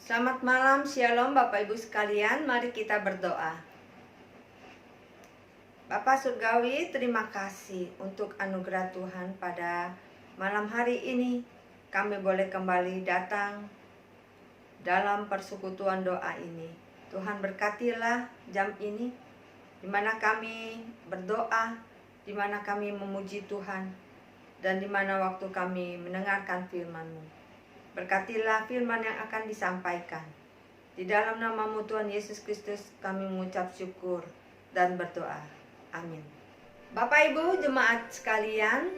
Selamat malam, Shalom Bapak Ibu sekalian, mari kita berdoa. Bapak Surgawi, terima kasih untuk anugerah Tuhan pada malam hari ini. Kami boleh kembali datang dalam persekutuan doa ini. Tuhan berkatilah jam ini, di mana kami berdoa, di mana kami memuji Tuhan, dan di mana waktu kami mendengarkan firman-Mu. Berkatilah firman yang akan disampaikan. Di dalam nama-Mu Tuhan Yesus Kristus kami mengucap syukur dan berdoa. Amin. Bapak Ibu jemaat sekalian,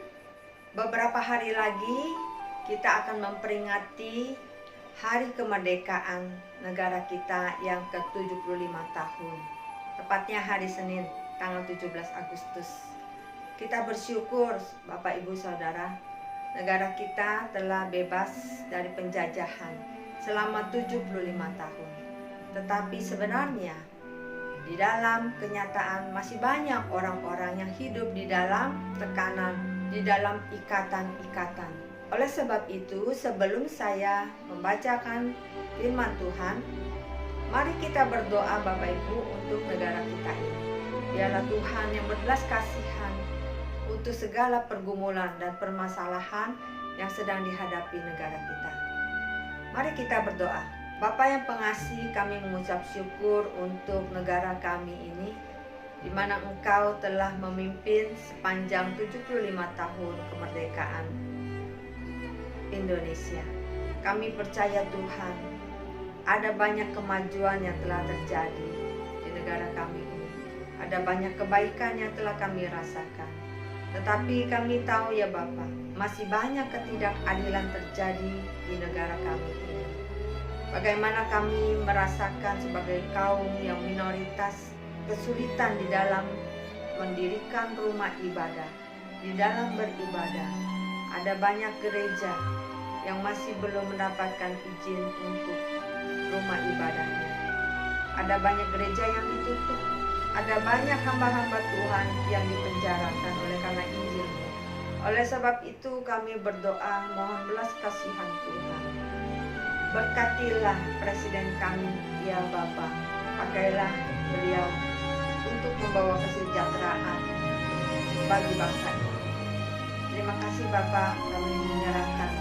beberapa hari lagi kita akan memperingati Hari Kemerdekaan negara kita yang ke-75 tahun. Tepatnya hari Senin, tanggal 17 Agustus. Kita bersyukur Bapak Ibu Saudara, negara kita telah bebas dari penjajahan selama 75 tahun. Tetapi sebenarnya di dalam kenyataan masih banyak orang-orang yang hidup di dalam tekanan, di dalam ikatan-ikatan. Oleh sebab itu, sebelum saya membacakan firman Tuhan, mari kita berdoa Bapak Ibu untuk negara kita ini. Biarlah Tuhan yang berbelas kasihan untuk segala pergumulan dan permasalahan yang sedang dihadapi negara kita. Mari kita berdoa. Bapa yang pengasih, kami mengucap syukur untuk negara kami ini, di mana Engkau telah memimpin sepanjang 75 tahun kemerdekaan Indonesia. Kami percaya Tuhan, ada banyak kemajuan yang telah terjadi di negara kami ini. Ada banyak kebaikan yang telah kami rasakan. Tetapi kami tahu ya Bapa, masih banyak ketidakadilan terjadi di negara kami ini. Bagaimana kami merasakan sebagai kaum yang minoritas kesulitan di dalam mendirikan rumah ibadah, di dalam beribadah. Ada banyak gereja yang masih belum mendapatkan izin untuk rumah ibadahnya. Ada banyak gereja yang ditutup. Ada banyak hamba-hamba Tuhan yang dipenjarakan oleh karena Injil-Mu. Oleh sebab itu kami berdoa mohon belas kasihan Tuhan. Berkatilah Presiden kami, ya Bapa. Pakailah beliau untuk membawa kesejahteraan bagi bangsa ini. Terima kasih Bapa, kami menyerahkan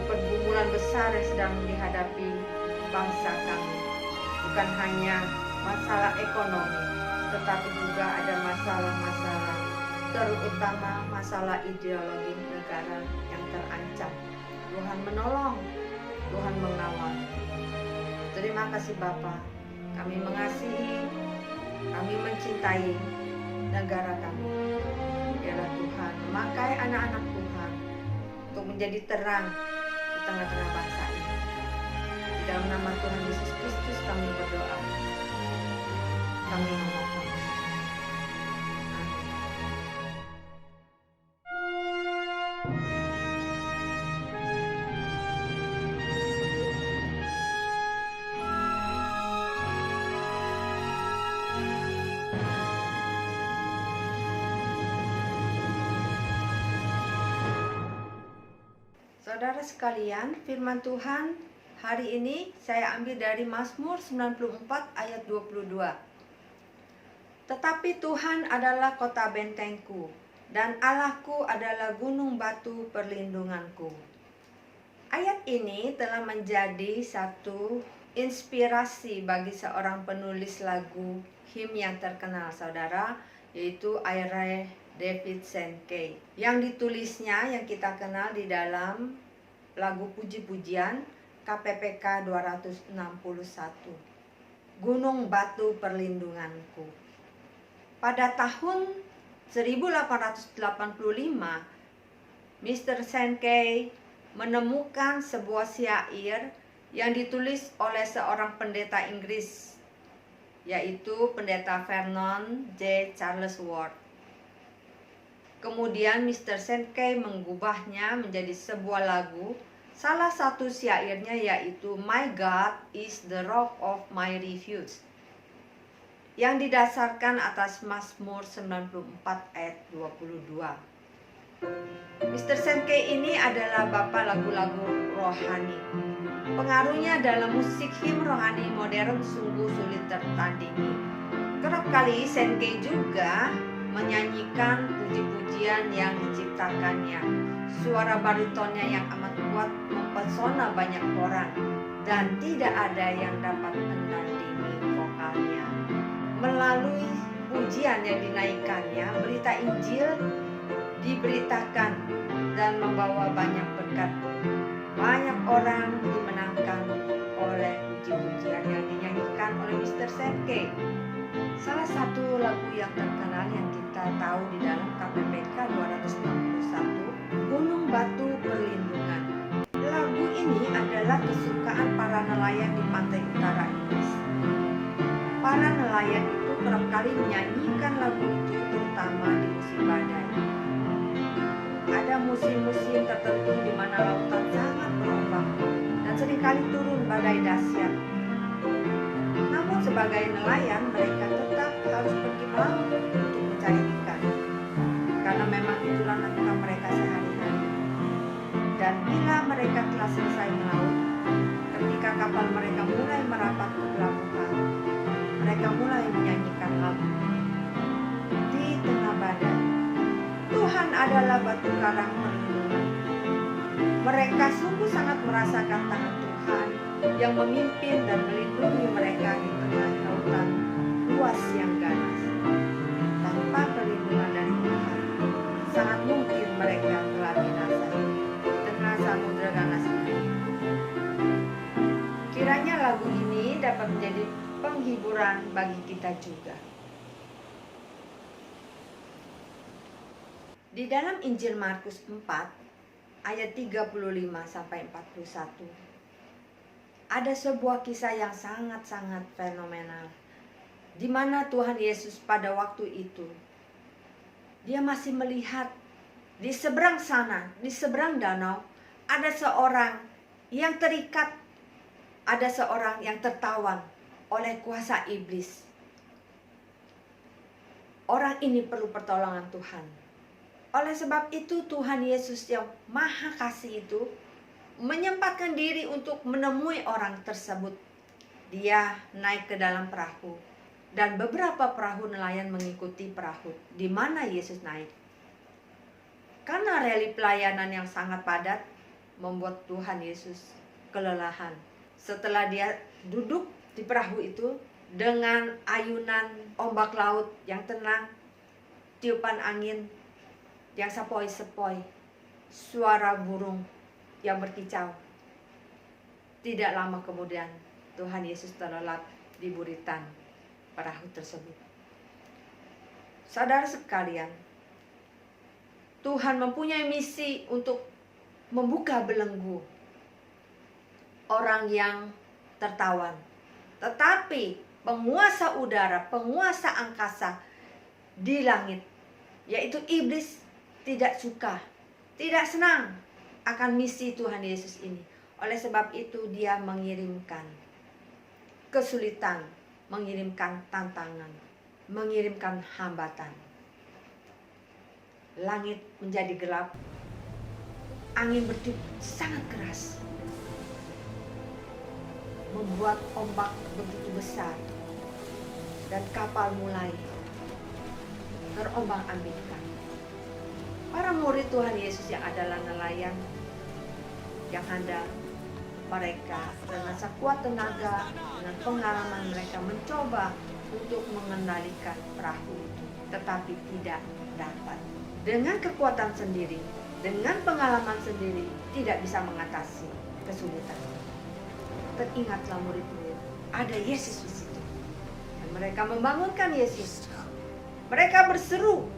pergumulan besar yang sedang dihadapi bangsa kami. Bukan hanya masalah ekonomi, tetapi juga ada masalah-masalah, terutama masalah ideologi negara yang terancam. Tuhan menolong, Tuhan mengawal. Terima kasih Bapa, kami mengasihi, kami mencintai negara kami. Biarlah Tuhan memakai anak-anak Tuhan untuk menjadi terang di tengah-tengah bangsa ini. Di dalam nama Tuhan Yesus Kristus kami berdoa. Kami memohon. Saudara sekalian, firman Tuhan hari ini saya ambil dari Mazmur 94 ayat 22. Tetapi Tuhan adalah kota bentengku, dan Allahku adalah gunung batu perlindunganku. Ayat ini telah menjadi satu inspirasi bagi seorang penulis lagu him yang terkenal saudara, yaitu Ira David Sankey, yang ditulisnya yang kita kenal di dalam lagu puji-pujian KPPK 261, Gunung Batu Perlindunganku. Pada tahun 1885, Mr. Sankey menemukan sebuah syair yang ditulis oleh seorang pendeta Inggris, yaitu pendeta Vernon J. Charlesworth. Kemudian Mr. Sankey mengubahnya menjadi sebuah lagu. Salah satu syairnya yaitu My God is the rock of my refuge, yang didasarkan atas Mazmur 94 ayat 22. Mr. Sankey ini adalah bapa lagu-lagu rohani. Pengaruhnya dalam musik him rohani modern sungguh sulit tertandingi. Kerap kali Sankey juga menyanyikan puji-pujian yang diciptakannya. Suara baritonnya yang amat kuat mempesona banyak orang dan tidak ada yang dapat menandingi vokalnya. Melalui pujian yang dinaikkannya, berita Injil diberitakan dan membawa banyak berkat. Banyak orang dimenangkan oleh puji-pujian yang dinyanyikan oleh Mr. Sankey. Salah satu lagu yang terkenal yang kita tahu di dalam KPPK 261, Gunung Batu Perlindungan. Lagu ini adalah kesukaan para nelayan di pantai utara Inggris. Para nelayan itu kerap kali menyanyikan lagu itu terutama di musim badai. Ada musim-musim tertentu di mana lautan sangat berombak dan seringkali turun badai dahsyat. Namun sebagai nelayan mereka tetap harus pergi melaut untuk mencari ikan, karena memang itulah nafkah mereka sehari-hari. Dan bila mereka telah selesai melaut, ketika kapal mereka mulai merapat ke pelabuhan, mereka mulai menyanyikan lagu. Di tengah badai, Tuhan adalah batu karang perlindungan. Mereka sungguh sangat merasakan tangan Tuhan yang memimpin dan melindungi mereka di tengah lautan luas yang ganas. Tanpa perlindungan dari Tuhan, sangat mungkin mereka telah binasa di tengah samudera ganas ini. Kiranya lagu ini dapat menjadi penghiburan bagi kita juga. Di dalam Injil Markus 4 ayat 35 sampai 41 ada sebuah kisah yang sangat-sangat fenomenal, di mana Tuhan Yesus pada waktu itu dia masih melihat di seberang sana, di seberang danau ada seorang yang terikat, ada seorang yang tertawan oleh kuasa iblis. Orang ini perlu pertolongan Tuhan. Oleh sebab itu Tuhan Yesus yang Maha Kasih itu menyempatkan diri untuk menemui orang tersebut. Dia naik ke dalam perahu dan beberapa perahu nelayan mengikuti perahu di mana Yesus naik. Karena reli pelayanan yang sangat padat membuat Tuhan Yesus kelelahan. Setelah dia duduk di perahu itu dengan ayunan ombak laut yang tenang, tiupan angin yang sepoi-sepoi, suara burung yang berkicau. Tidak lama kemudian Tuhan Yesus terlelap di buritan perahu tersebut. Saudara sekalian, Tuhan mempunyai misi untuk membuka belenggu orang yang tertawan. Tetapi penguasa udara, penguasa angkasa di langit, yaitu iblis, tidak suka, tidak senang akan misi Tuhan Yesus ini. Oleh sebab itu dia mengirimkan kesulitan, mengirimkan tantangan, mengirimkan hambatan. Langit menjadi gelap, angin bertiup sangat keras, membuat ombak begitu besar, dan kapal mulai terombang-ambingkan. Para murid Tuhan Yesus yang adalah nelayan yang handal, mereka dengan sekuat tenaga, dengan pengalaman mereka mencoba untuk mengendalikan perahu itu, tetapi tidak dapat. Dengan kekuatan sendiri, dengan pengalaman sendiri, tidak bisa mengatasi kesulitan. Teringatlah murid-murid, ada Yesus di situ. Dan mereka membangunkan Yesus. Mereka berseru,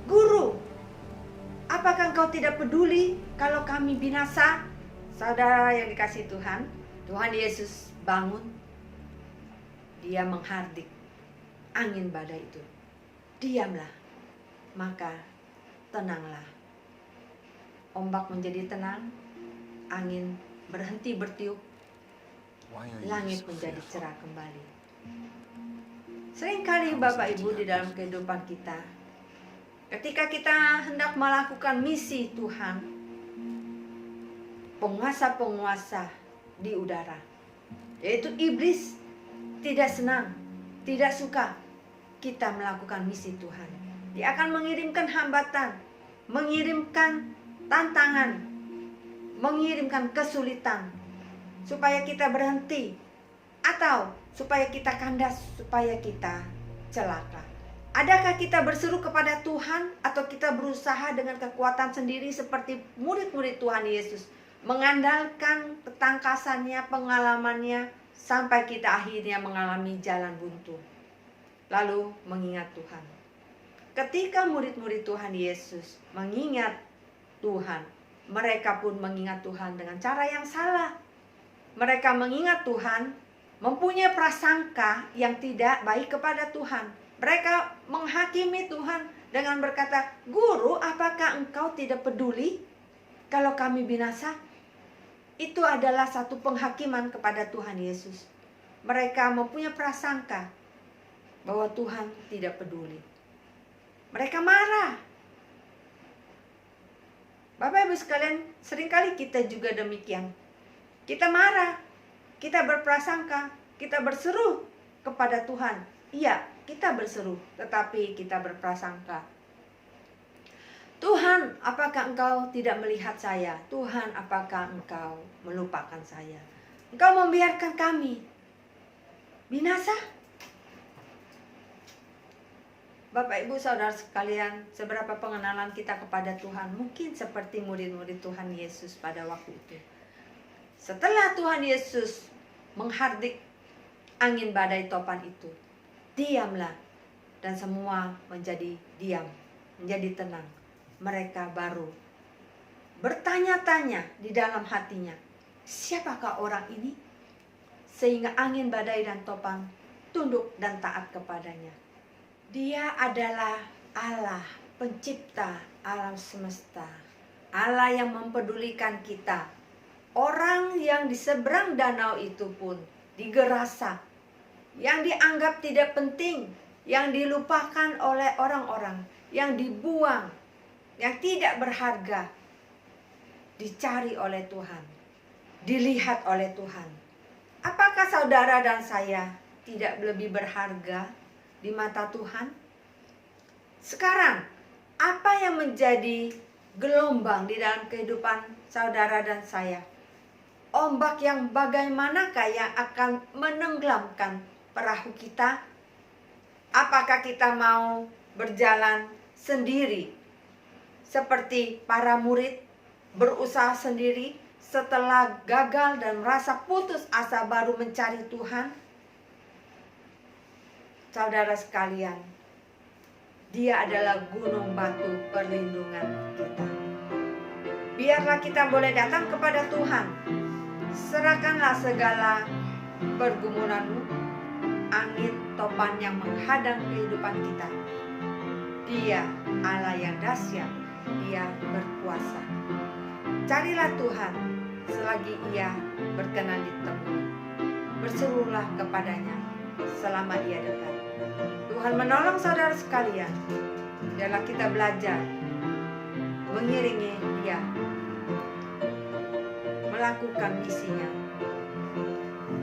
"Guru, apakah engkau tidak peduli kalau kami binasa?" Saudara yang dikasihi Tuhan, Tuhan Yesus bangun. Dia menghardik angin badai itu. Diamlah, maka tenanglah. Ombak menjadi tenang, angin berhenti bertiup, langit menjadi cerah kembali. Seringkali Bapak Ibu di dalam kehidupan kita, ketika kita hendak melakukan misi Tuhan, penguasa-penguasa di udara. Yaitu iblis tidak senang, tidak suka kita melakukan misi Tuhan. Dia akan mengirimkan hambatan, mengirimkan tantangan, mengirimkan kesulitan supaya kita berhenti, atau supaya kita kandas, supaya kita celaka. Adakah kita berseru kepada Tuhan, atau kita berusaha dengan kekuatan sendiri seperti murid-murid Tuhan Yesus, mengandalkan ketangkasannya, pengalamannya, sampai kita akhirnya mengalami jalan buntu, lalu mengingat Tuhan. Ketika murid-murid Tuhan Yesus mengingat Tuhan, mereka pun mengingat Tuhan dengan cara yang salah. Mereka mengingat Tuhan, mempunyai prasangka yang tidak baik kepada Tuhan. Mereka menghakimi Tuhan dengan berkata, "Guru, apakah engkau tidak peduli kalau kami binasa?" Itu adalah satu penghakiman kepada Tuhan Yesus. Mereka mempunyai prasangka bahwa Tuhan tidak peduli. Mereka marah. Bapak Ibu sekalian, seringkali kita juga demikian. Kita marah, kita berprasangka, kita berseru kepada Tuhan. Iya, kita berseru, tetapi kita berprasangka, "Tuhan, apakah engkau tidak melihat saya? Tuhan, apakah engkau melupakan saya? Engkau membiarkan kami binasa?" Bapak Ibu Saudara sekalian, seberapa pengenalan kita kepada Tuhan? Mungkin seperti murid-murid Tuhan Yesus pada waktu itu. Setelah Tuhan Yesus menghardik angin badai topan itu, diamlah, dan semua menjadi diam, menjadi tenang. Mereka baru bertanya-tanya di dalam hatinya, siapakah orang ini? Sehingga angin badai dan topan tunduk dan taat kepadanya. Dia adalah Allah, pencipta alam semesta, Allah yang mempedulikan kita. Orang yang di seberang danau itu pun digerasa, yang dianggap tidak penting, yang dilupakan oleh orang-orang, yang dibuang, yang tidak berharga, dicari oleh Tuhan, dilihat oleh Tuhan. Apakah saudara dan saya tidak lebih berharga di mata Tuhan? Sekarang, apa yang menjadi gelombang di dalam kehidupan saudara dan saya? Ombak yang bagaimanakah yang akan menenggelamkan perahu kita? Apakah kita mau berjalan sendiri seperti para murid, berusaha sendiri setelah gagal dan merasa putus asa baru mencari Tuhan? Saudara sekalian, Dia adalah gunung batu perlindungan kita. Biarlah kita boleh datang kepada Tuhan. Serahkanlah segala pergumulanmu, angin topan yang menghadang kehidupan kita. Dia Allah yang dahsyat, Dia berkuasa. Carilah Tuhan selagi Ia berkenan ditemui. Berserulah kepadanya selama Ia dekat. Tuhan menolong saudara sekalian. Biarlah kita belajar mengiringi Dia, melakukan misinya.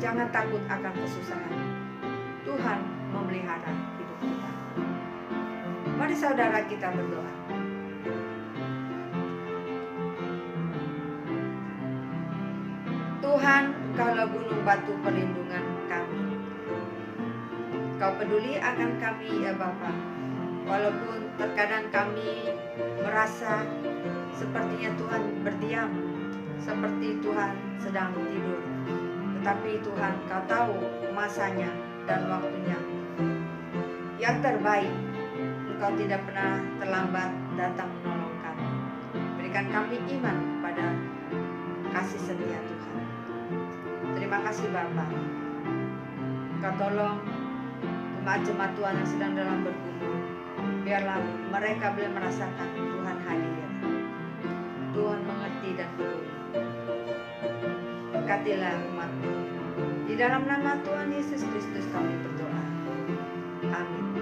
Jangan takut akan kesusahan. Tuhan memelihara hidup kita. Mari saudara kita berdoa. Tuhan, Engkaulah gunung batu perlindungan kami. Kau peduli akan kami ya Bapa. Walaupun terkadang kami merasa sepertinya Tuhan berdiam, seperti Tuhan sedang tidur. Tetapi Tuhan, Kau tahu masanya dan waktunya yang terbaik. Engkau tidak pernah terlambat datang menolong kami. Berikan kami iman pada kasih setia Tuhan. Terima kasih Bapa. Kau tolong jemaat-jemaat Tuhan yang sedang dalam bergumul. Biarlah mereka boleh merasakan Tuhan hadir. Tuhan mengerti dan peduli. Berkatilah umat-Mu. Di dalam nama Tuhan Yesus Kristus kami berdoa. Amin.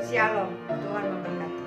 Shalom. Tuhan memberkati.